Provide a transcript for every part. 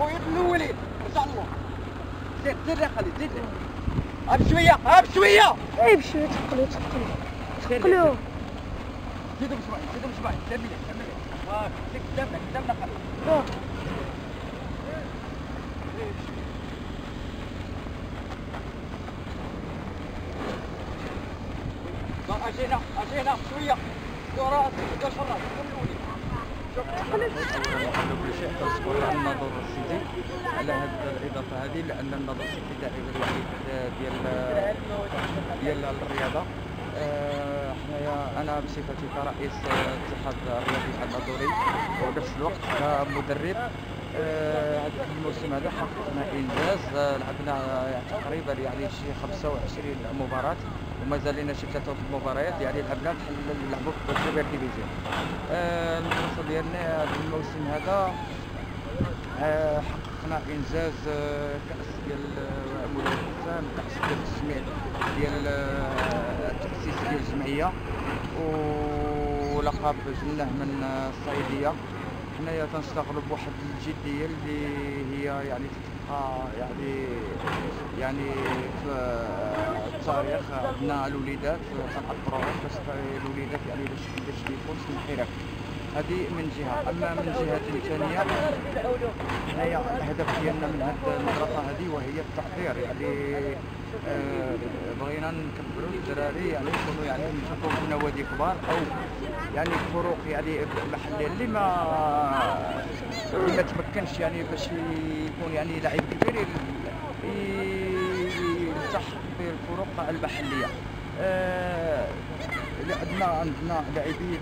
خويا الاولين ان شاء الله. زيد زيد يا خالد زيد ها بشويه ها بشويه. اي بشويه تقلو تقلو. زيدوا بشويه زيدوا بشويه كملي كملي. زيد قدامنا قدامنا خالد. اجينا اجينا شويه دورات دور شراط كملوا لي. قبل كل شيء كنشكر على الناظور السيتي على هذه الاضافه هذه، لان الناظور السيتي داعم الوحيد ديال الرياضه. حنايا انا بصفتي كرئيس الاتحاد الرياضي الناظوري وبنفس الوقت كمدرب، هذا الموسم هذا حققنا انجاز. لعبنا تقريبا يعني شي 25 مباراه ومازال لنا شي 3 مباريات، يعني لعبنا بحال نلعبوا في البريمير ديفيزيون. المدرسه ديالنا هذا الموسم هذا حققنا انجاز كاس ديال مولاي الحسن، كاس ديال التسميع ديال التاسيس ديال الجمعيه، ولقب جناه من الصيديه. حنايا تنشتغلوا بواحد الجديه اللي هي يعني تبقى يعني في التاريخ. عندنا الوليدات كنعبروهم باش الوليدات يعني باش يكون في الحرف. هذه من جهه. اما من جهه ثانيه حنايا الهدف ديالنا من هذه المدرسه هذه وهي التحضير، يعني بغينا نكبروا الدراري يعني يكونوا يعني يشوفوا في نوادي كبار او يعني فروق يعني محليه اللي ما تمكنش يعني باش يكون يعني لاعب كبير يلتحق بالفروق المحليه. عندنا لاعبين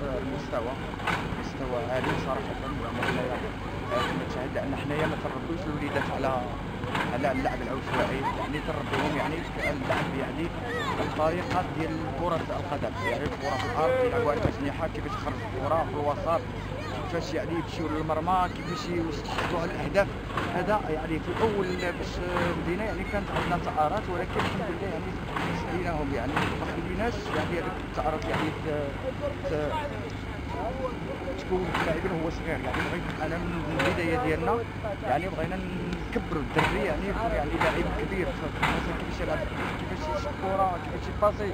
في مستوى عالي صراحه، يعني لان حنايا ما تربوش الوليدات على اللعب العشوائي، يعني تربيهم يعني اللعب يعني الطريقه ديال كره القدم، يعني الكره في الارض يلعبوا على الاجنحه، كيفاش يخرجوا الكره في الوسط، كيفاش يعني يمشيو للمرمى، كيفاش يحققوا على الاهداف. هذا يعني في الاول باش بدينا يعني كانت عندنا تعارات، ولكن الحمد لله يعني سعيناهم، يعني ما خليناش يعني هذيك التعارات يعني تكون اللاعبين وهو صغير. يعني بغيت انا من البدايه ديالنا يعني بغينا نكبروا الدري، يعني يكون يعني لاعب كبير، مثلا كيفاش يلعب، كيفاش يشوط الكره، كيفاش يباسي،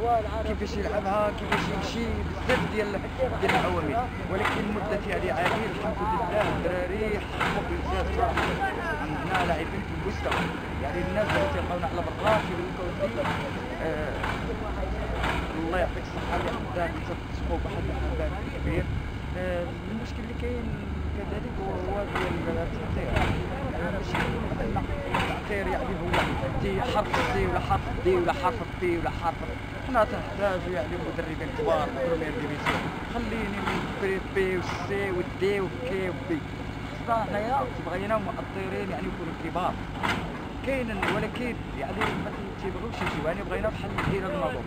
كيفاش يلعبها، كيفاش يمشي، بزاف ديال العوامل. ولكن مده يعني عادي الحمد لله الدراري حققوا انجاز صراحه. عندنا لاعبين في المستوى، يعني الناس اللي تلقاونا على برا كيقول لك الله يعطيك الصحه اللي قدام تسقوا بواحد الحباب كبير. المشكل اللي كاين كذلك هو ديال التعطير، ماشي بحال التعطير يعني هو دي حرف سي ولا حرف دي ولا حرف بي ولا حرف. حنا تنحتاجو يعني مدربين كبار في البريمير ديفيزيون، خليني من بي والسي والدي والكي وبي. حنايا بغينا مؤطرين يعني يكونوا كبار كاين، ولكن يعني ما تيبغيوش يجيو، يعني بغينا بحال الى النظر.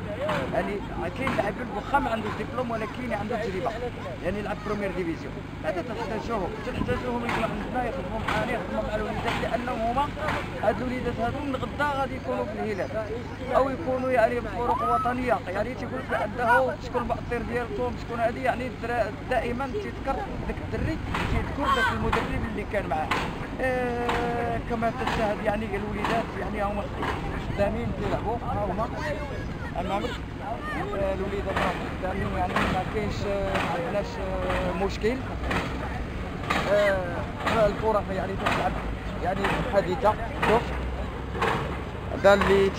يعني كاين لاعبين واخا ما عندوش دبلوم ولكن عنده تجربه، يعني يلعب بريمير ديفيزيون. هذا تنحتاجوهم يكونوا عندنا، يخدموا معنا، يخدموا مع الوليدات، لانهم هما هاد الوليدات هادو من غدا غادي يكونوا في الهلال او يكونوا يعني في فرق وطنيه. يعني تيقول لك بانه شكون المؤطر ديالكم، شكون هذه، يعني دائما تيذكر ذاك الدري، تيذكر ذاك المدرب اللي كان معاه. كما تشاهد يعني الوليدات يعني هما خدامين كيلعبوا، ها هما امامك الوليدات خدامين، يعني ما كاينش ما عندناش مشكل. الكره يعني تلعب يعني حديثه. شوف هذا اللي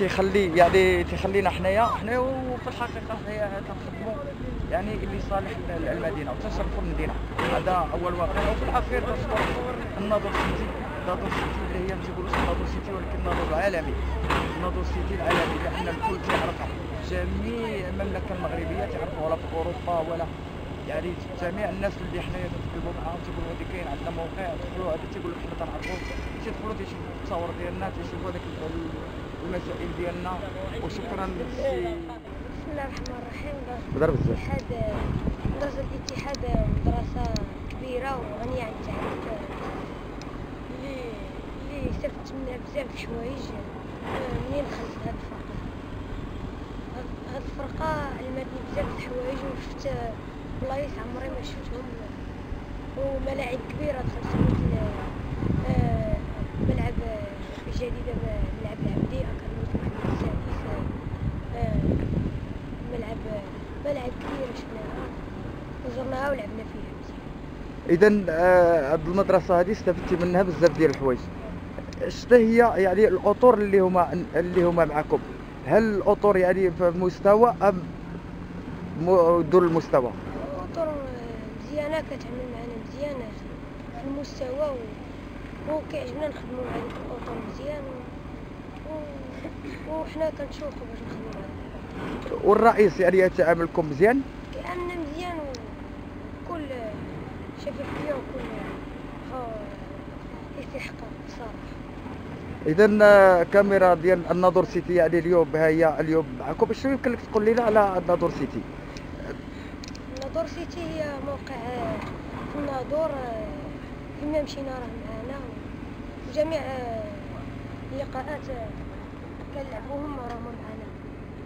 تيخلينا حنايا وفي الحقيقه حنايا تنخدموا يعني اللي صالح المدينه وتنشرفوا المدينه. هذا اول واقع. وفي الاخير تنشكر الناظور سيتي، الناظور سيتي اللي هي ما تيقولوش الناظور سيتي ولكن الناظور العالمي، الناظور سيتي العالمي، لان الكل تيعرفها، جميع المملكه المغربيه تعرفها، ولا في اوروبا ولا يعني جميع الناس اللي حنايا تنتكلموا معاهم تيقولوا هذه كاين عندنا موقع، تدخلوا هذا تيقول لك حنا تنعرفوا، تيدخلوا تيشوفوا التصاور ديالنا، تيشوفوا هذاك المسائل ديالنا. وشكرا بسم الله الرحمن الرحيم. بضرب بزاف. مدرسة الاتحاد مدرسة كبيرة وغنية عن التعريف، اللي استفدت منها بزاف د الحوايج منين دخلت لهاد الفرقة. هاد الفرقة علمتني بزاف د الحوايج وشفت بلايص عمري ما شفتهم، وملاعب كبيرة دخلت مثل ملعب جديدة ملعب العبدي أكاديمية محمد السادس. ملاعب كبيرة شفناها وزرناها ولعبنا فيها مزيان. اذا هاد المدرسه هذه استفدتي منها بزاف ديال الحوايج. شنو هي يعني الاطر اللي هما معكم؟ هل الاطر يعني في مستوى ام دون المستوى؟ الأطر مزيانة كتعمل معنا مزيان في المستوى وكيعجبنا نخدمو مع ديك الأطر مزيان وحنا كنشوقو باش نخدمو معاها. والرئيس يعني يتعاملكم مزيان؟ كيعاملنا مزيان وكل شفافية وكل استحقاق صراحة. اذا كاميرا ديال الناظور سيتي يعني اليوم هي اليوم معكم. شنو يمكن لك تقول لنا على الناظور سيتي؟ الناظور سيتي هي موقع في الناظور فيما مشينا راه معانا وجميع اللقاءات كنلعبوهم راهم معانا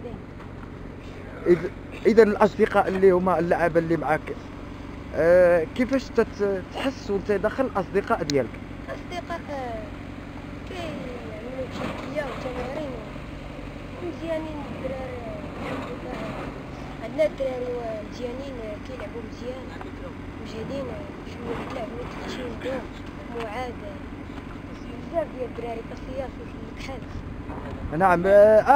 دايما. اذا الاصدقاء اللي هما اللعابه اللي معاك كيفاش تحس وانت داخل الاصدقاء ديالك؟ اصدقاء كيعملوا تشكية وتمارين ومزيانين الدراري الحمد لله. عندنا الدراري مزيانين كيلعبوا مزيان مجهدين شويه اللعب وتخشين معاد بزاف ديال الدراري كصياف في الكحل. نعم.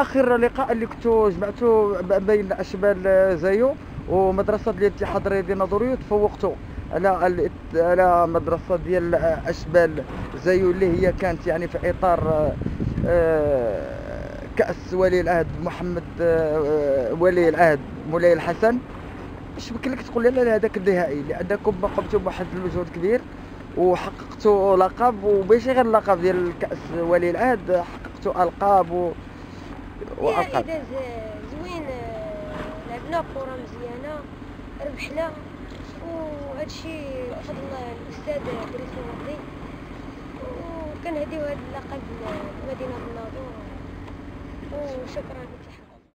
اخر لقاء اللي كنتو جمعتوا بين اشبال زايو ومدرسه ديال الاتحاد الرياضي الناظوري تفوقتوا على مدرسه ديال اشبال زايو اللي هي كانت يعني في اطار كاس ولي العهد محمد ولي العهد مولاي الحسن. اش يمكن لك تقول لنا على هذاك النهائي اللي عندكم قمتوا بواحد المجهود كبير وحققتوا لقب وماشي غير اللقب ديال كاس ولي العهد، حققتوا القاب والقاب. إذا زوين لعبنا كرة مزيانة ربحنا وهادشي بفضل الأستاذ دريس الوردي وكنهديو هاد اللقب لمدينة الناظور وشكرا.